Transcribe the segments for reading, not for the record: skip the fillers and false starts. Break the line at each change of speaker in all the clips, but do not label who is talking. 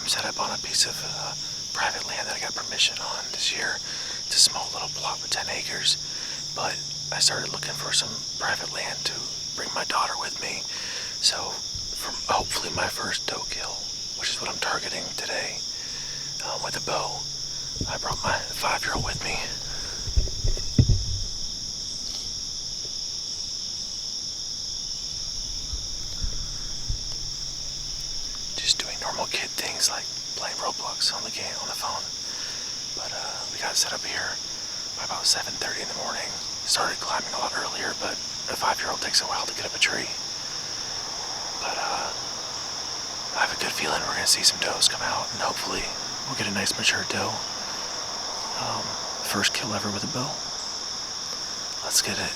set up on a piece of private land that I got permission on this year. It's a small little plot with 10 acres, but I started looking for some private land to bring my daughter with me. So, for hopefully my first doe kill, which is what I'm targeting today, with a bow, I brought my 5-year-old with me. Just doing normal kid things like playing Roblox on the phone. But we got set up here by about 7:30 in the morning. Started climbing a lot earlier, but a 5-year-old takes a while to get up a tree. But I have a good feeling we're gonna see some does come out, and hopefully we'll get a nice mature doe. First kill ever with a bow. Let's get it.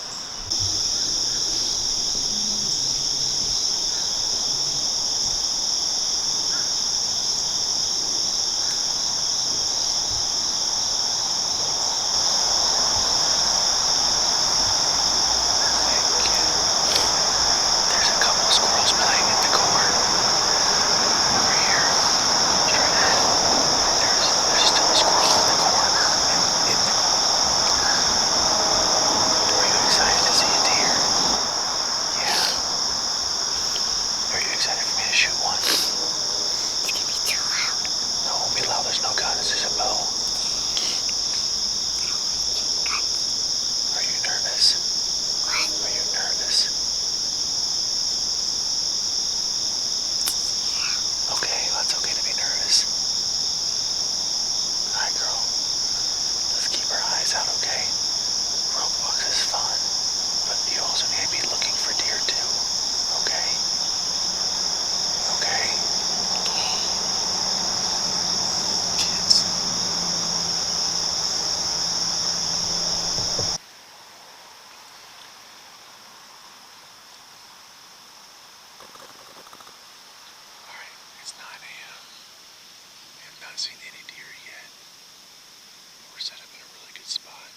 There's no gun, it's just a bow. Are you nervous?
What?
Are you nervous? Okay, well, it's okay to be nervous. Alright, girl. Let's keep our eyes out, okay? Roblox is fun, but you also need to be looking for deer too, okay? Okay? It's 9 a.m. We have not seen any deer yet. We're set up in a really good spot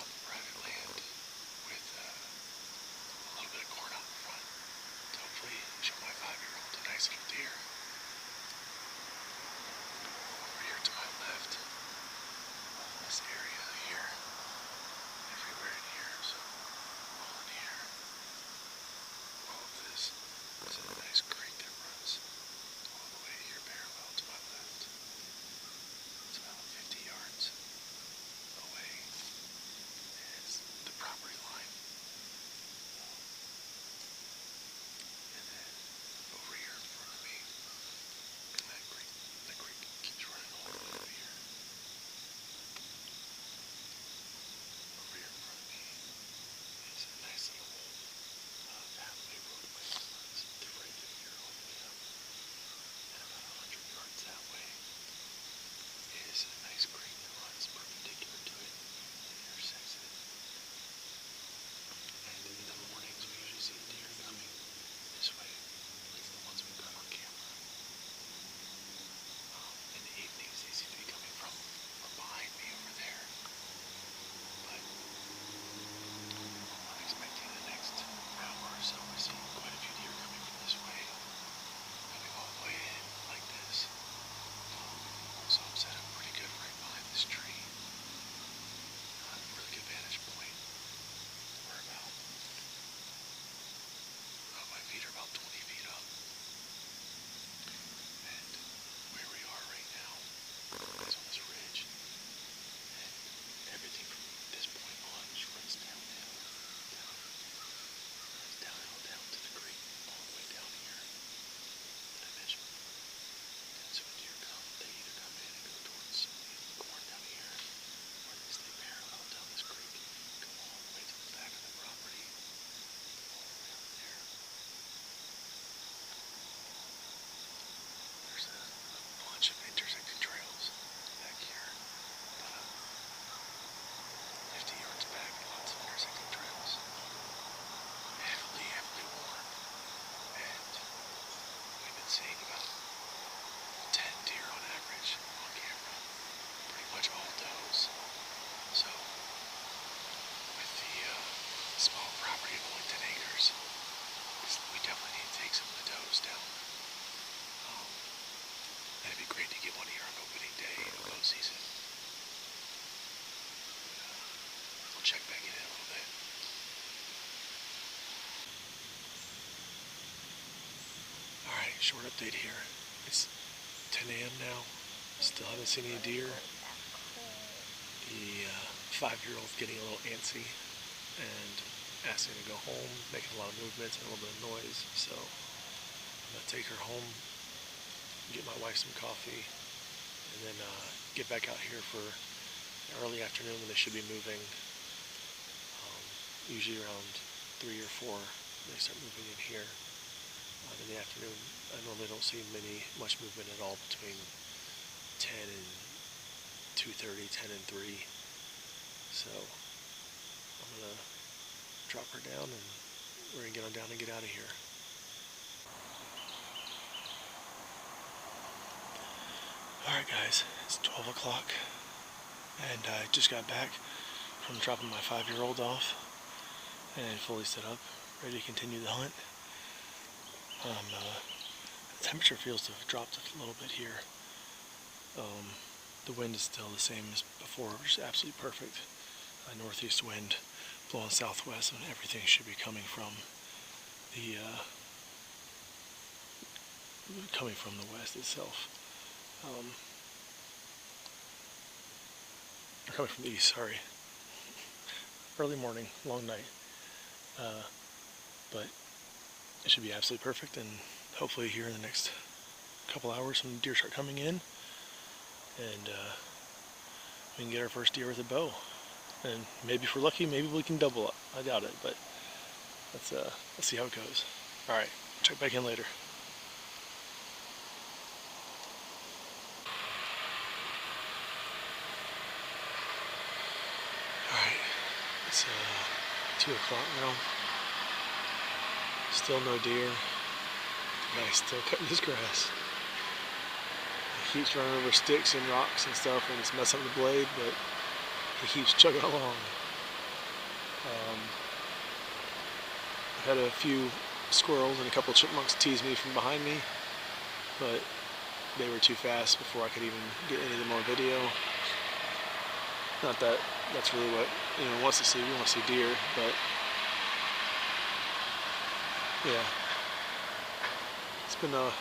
on the private land with a little bit of corn out in front to hopefully show my 5-year-old a nice little deer. Over here to my left, this area here, everywhere in here, so all in here, all of this is a nice creek that runs all the way here parallel to my left. it'd be great to get one here on opening day in the boat season. We'll check back in a little bit. Alright, short update here. It's 10 a.m. now. Still haven't seen any deer. The 5-year-old's getting a little antsy and asking to go home, making a lot of movements and a little bit of noise. So I'm going to take her home, get my wife some coffee, and then get back out here for early afternoon when they should be moving. Usually around 3 or 4 they start moving in here. In the afternoon I normally don't see much movement at all between 10 and 2:30, 10 and 3. So I'm going to drop her down and we're going to get on down and get out of here. Alright guys, it's 12 o'clock and I just got back from dropping my 5-year-old off and fully set up, ready to continue the hunt. The temperature feels to have dropped a little bit here. The wind is still the same as before, which is absolutely perfect. A northeast wind blowing southwest, and everything should be coming from the west itself. Or coming from the east, sorry. Early morning, long night. But it should be absolutely perfect, and hopefully here in the next couple hours some deer start coming in, and we can get our first deer with a bow. And maybe if we're lucky, maybe we can double up. I doubt it, but let's see how it goes. Alright, check back in later. Alright, it's 2 o'clock now. Still no deer. The guy's still cutting his grass. He keeps running over sticks and rocks and stuff, and it's messing up the blade, but he keeps chugging along. I had a few squirrels and a couple chipmunks tease me from behind me, but they were too fast before I could even get any of them on video. Not that that's really what anyone wants to see. We want to see deer, but yeah. It's been around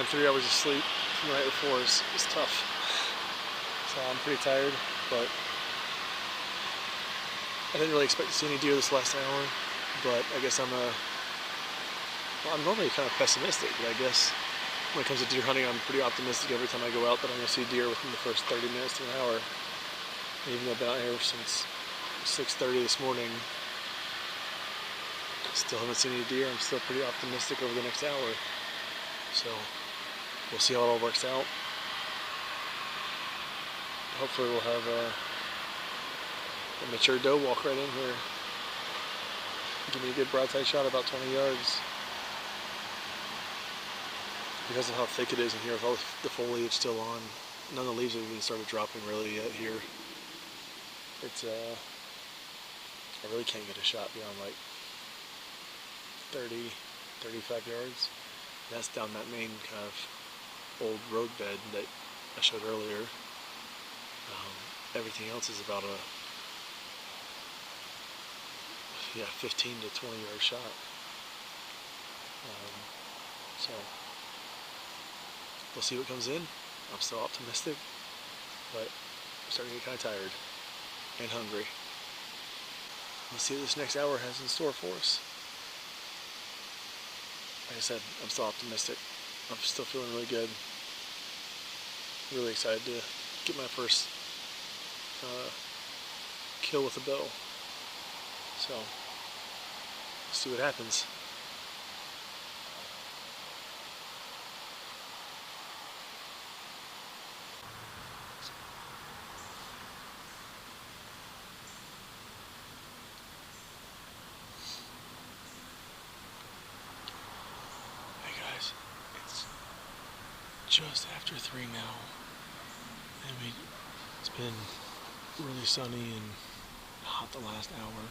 3 hours of sleep from the night before. It's tough. So I'm pretty tired, but I didn't really expect to see any deer this last hour, but I guess I'm normally kind of pessimistic, but I guess when it comes to deer hunting, I'm pretty optimistic every time I go out that I'm going to see deer within the first 30 minutes to an hour. And even though I've been out here since 6:30 this morning, still haven't seen any deer. I'm still pretty optimistic over the next hour. So we'll see how it all works out. Hopefully we'll have a mature doe walk right in here. Give me a good broadside shot about 20 yards. Because of how thick it is in here with all the foliage still on. None of the leaves have even started dropping really yet here. It's I really can't get a shot beyond like 30, 35 yards. That's down that main kind of old road bed that I showed earlier. Everything else is about a 15 to 20 yard shot. So we'll see what comes in. I'm still optimistic, but I'm starting to get kind of tired and hungry. Let's see what this next hour has in store for us. Like I said, I'm still optimistic. I'm still feeling really good. Really excited to get my first kill with a bow. So, let's see what happens. Just after 3 now, and it's been really sunny and hot the last hour,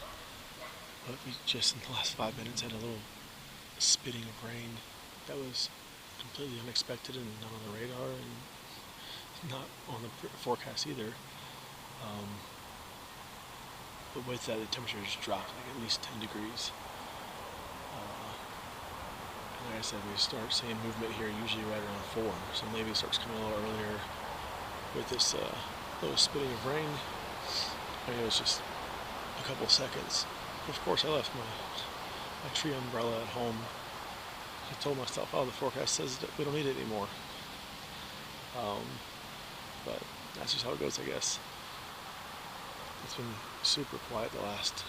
but we just in the last 5 minutes had a little spitting of rain that was
completely unexpected and not on the radar and not on the forecast either. But with that, the temperatures dropped like at least 10 degrees. And like I said, we start seeing movement here usually right around 4, so maybe it starts coming a little earlier with this little spitting of rain. I mean, it was just a couple of seconds. Of course, I left my tree umbrella at home. I told myself, oh, the forecast says that we don't need it anymore. But that's just how it goes, I guess. It's been super quiet the last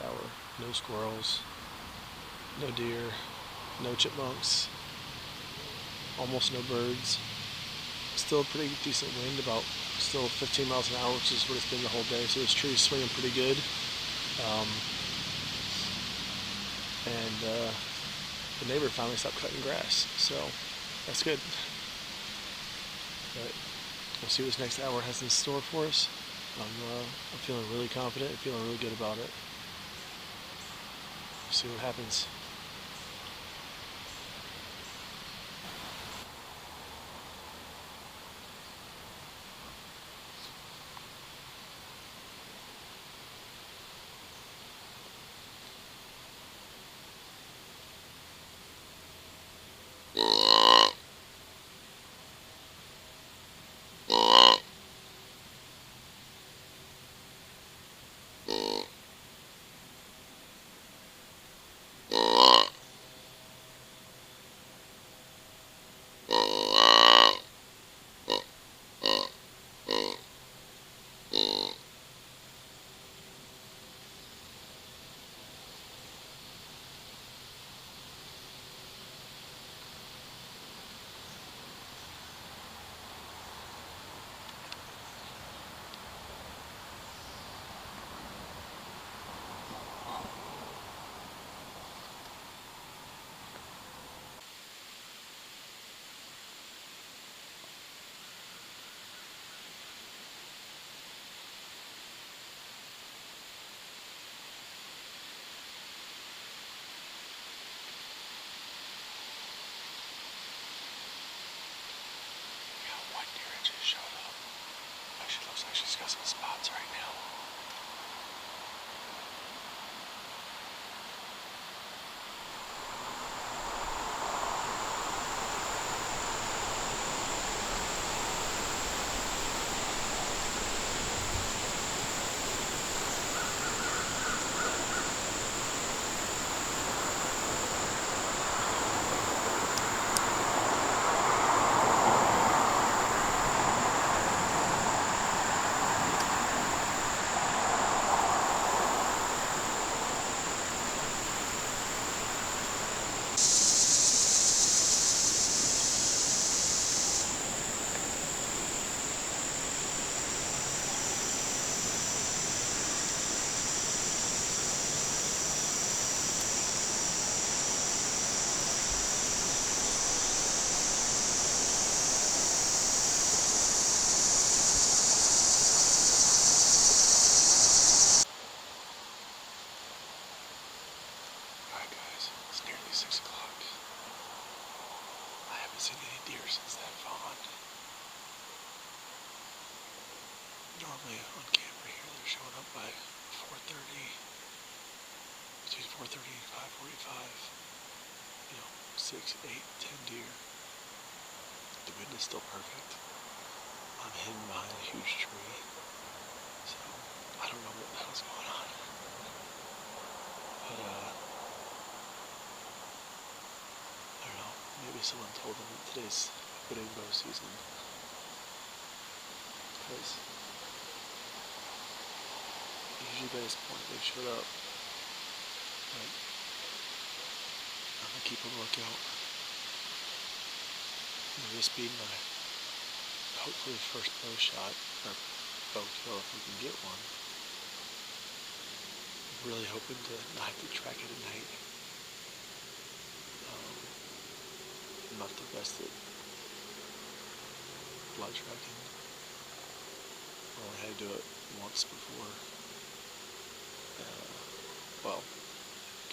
hour. No squirrels, no deer, no chipmunks, almost no birds. Still a pretty decent wind, about still 15 miles an hour, which is what it's been the whole day. So this tree's swinging pretty good. And the neighbor finally stopped cutting grass, so that's good. But we'll see what this next hour has in store for us. I'm feeling really confident and feeling really good about it. We'll see what happens. Looks like she's got some spots right now. Alright guys, it's nearly 6 o'clock. I haven't seen any deer since that fawn. Normally on camera here they're showing up by 4:30, between 4:30 and 5:45. 6, 8, 10 deer. The wind is still perfect. I'm hidden behind a huge tree, so I don't know what the hell's going on. But I don't know, maybe someone told them that today's opening bow season. Because usually by this point they showed up. But I'm gonna keep a lookout. This being my hopefully first bow shot, or bow kill if we can get one. I'm really hoping to not have to track it at night. I'm not the best at blood tracking. I only had to do it once before. Well,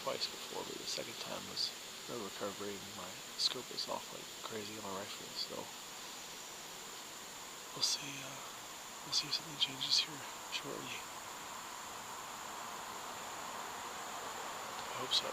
twice before, but the second time was no recovery, and my scope is off like crazy on my rifle. So we'll see. We'll see if something changes here shortly. I hope so.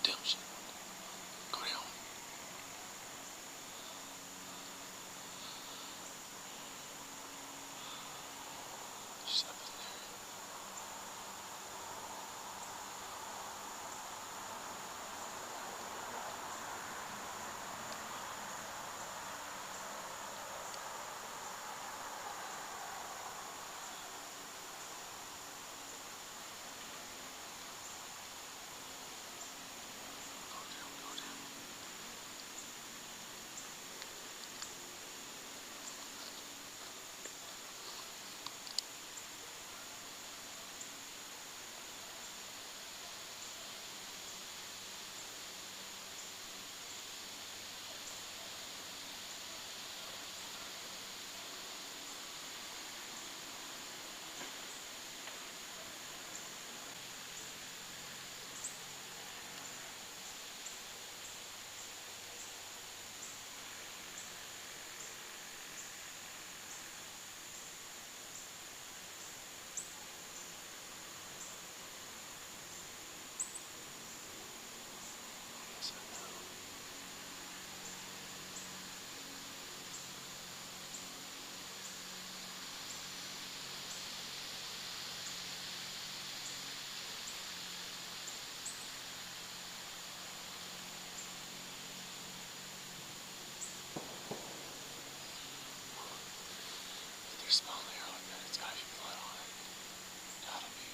redemption. Go down. She's up in there. Small hair like that, it's gotta be blood on it. Gotta be.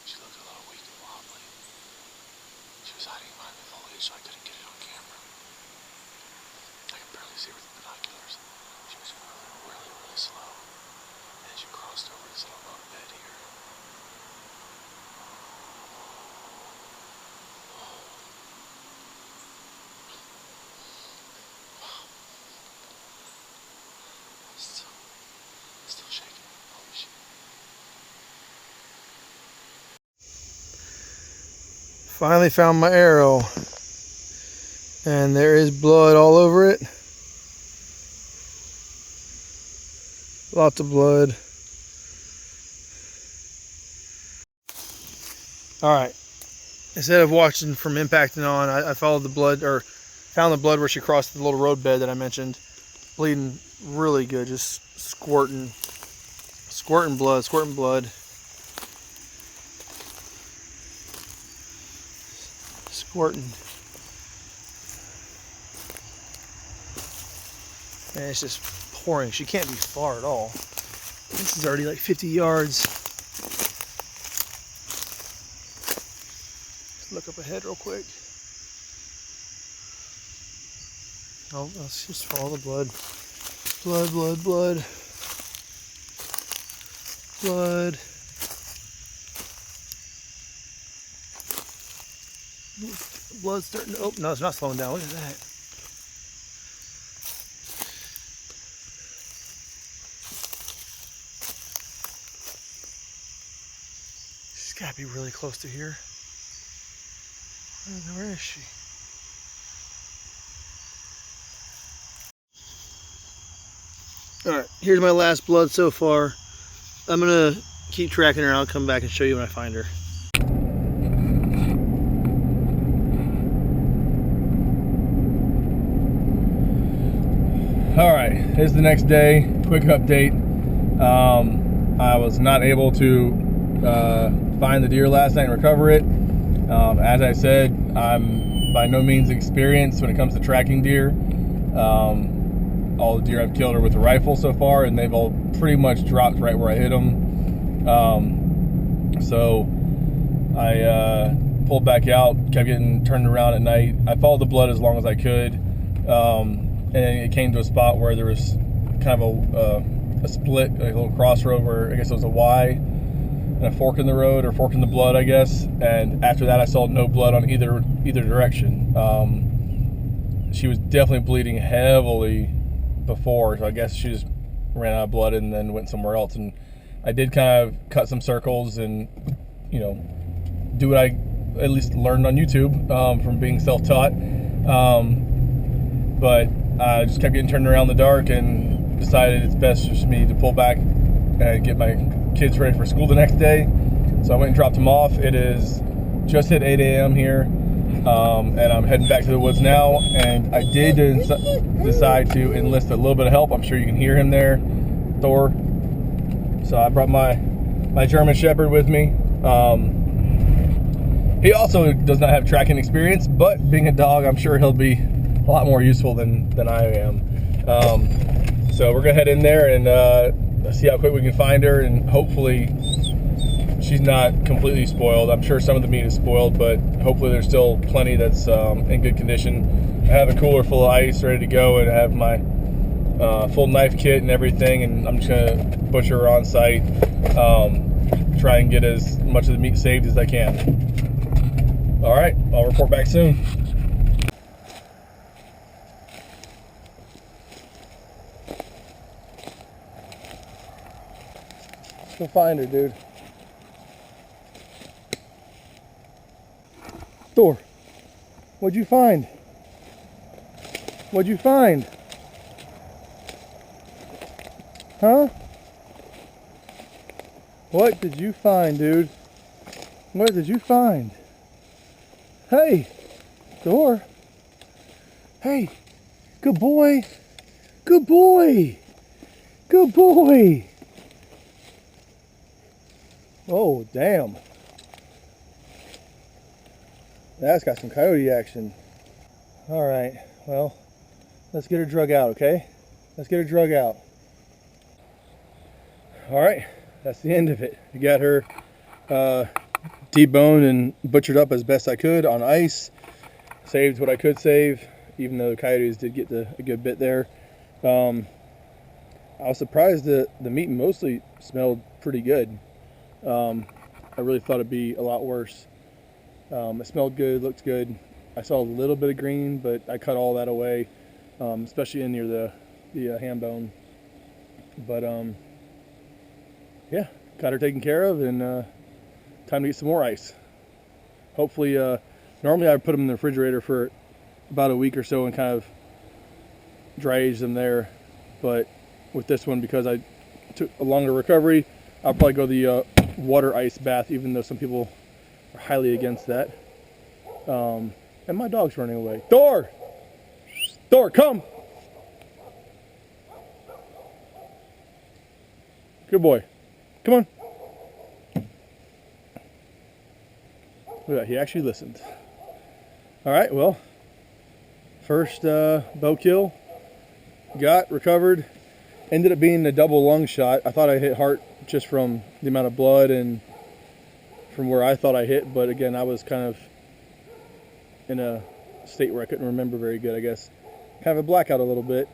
She looked a little weak and wobbly. She was hiding behind the foliage, so I couldn't get it on camera. I could barely see her with the binoculars. She was moving really, really slow. And then she crossed over this little road bed here. Still shaking. Holy shit.
Finally found my arrow. And there is blood all over it. Lots of blood. Alright. Instead of watching from impacting on, I followed the blood, or found the blood where she crossed the little road bed that I mentioned. Bleeding really good, just squirting blood. Squirting. And it's just pouring. She can't be far at all. This is already like 50 yards. Let's look up ahead real quick. Oh, let's just follow the blood. Blood. Blood's starting to, oh, no, it's not slowing down. Look at that. She's got to be really close to here. Where is she? Alright, here's my last blood so far. I'm going to keep tracking her and I'll come back and show you when I find her.
Alright, here's the next day. Quick update. I was not able to find the deer last night and recover it. As I said, I'm by no means experienced when it comes to tracking deer. All the deer I've killed are with a rifle so far, and they've all pretty much dropped right where I hit them. So I pulled back out, kept getting turned around at night. I followed the blood as long as I could, and it came to a spot where there was kind of a split, like a little crossroad where I guess it was a Y and a fork in the road, or fork in the blood, I guess. And after that, I saw no blood on either direction. She was definitely bleeding heavily before, so I guess she just ran out of blood and then went somewhere else. And I did kind of cut some circles and, you know, do what I at least learned on YouTube from being self-taught. But I just kept getting turned around in the dark and decided it's best for me to pull back and get my kids ready for school the next day. So I went and dropped him off. It is just hit 8 a.m. here, and I'm heading back to the woods now. And I did decide to enlist a little bit of help. I'm sure you can hear him there, Thor. So I brought my German Shepherd with me. He also does not have tracking experience, but being a dog, I'm sure he'll be a lot more useful than I am. So we're gonna head in there and see how quick we can find her, and hopefully she's not completely spoiled. I'm sure some of the meat is spoiled, but hopefully there's still plenty that's in good condition. I have a cooler full of ice ready to go, and I have my full knife kit and everything, and I'm just gonna butcher her on site. Try and get as much of the meat saved as I can. All right, I'll report back soon. Go find her, dude. Thor, what'd you find? What'd you find? Huh? What did you find, dude? What did you find? Hey, Thor. Hey, good boy. Good boy. Good boy. Oh, damn. That's got some coyote action. All right, well, let's get her drug out, okay? Let's get her drug out. All right, that's the end of it. We got her deboned and butchered up as best I could on ice. Saved what I could save, even though the coyotes did get a good bit there. I was surprised that the meat mostly smelled pretty good. I really thought it'd be a lot worse. It smelled good, looked good. I saw a little bit of green, but I cut all that away, especially in near the ham bone. But yeah, got her taken care of, and time to get some more ice. Hopefully, normally I put them in the refrigerator for about a week or so and kind of dry age them there. But with this one, because I took a longer recovery, I'll probably go the water ice bath, even though some people are highly against that. And my dog's running away. Thor! Thor, come! Good boy. Come on. Look at that, he actually listened. All right, well, first bow kill, got, recovered, ended up being a double lung shot. I thought I hit heart just from the amount of blood and from where I thought I hit, but again, I was kind of in a state where I couldn't remember very good, I guess. Kind of a blackout a little bit,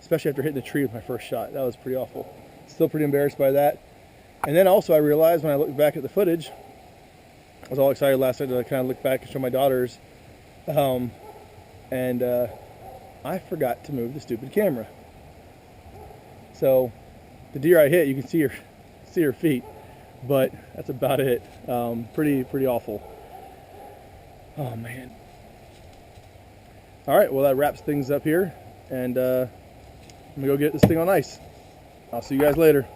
especially after hitting the tree with my first shot. That was pretty awful. Still pretty embarrassed by that. And then also I realized when I looked back at the footage, I was all excited last night to kind of look back and show my daughters, and I forgot to move the stupid camera. So the deer I hit, you can see her feet, but that's about it. Pretty awful. Oh man. All right, well that wraps things up here, and I'm gonna go get this thing on ice. I'll see you guys later.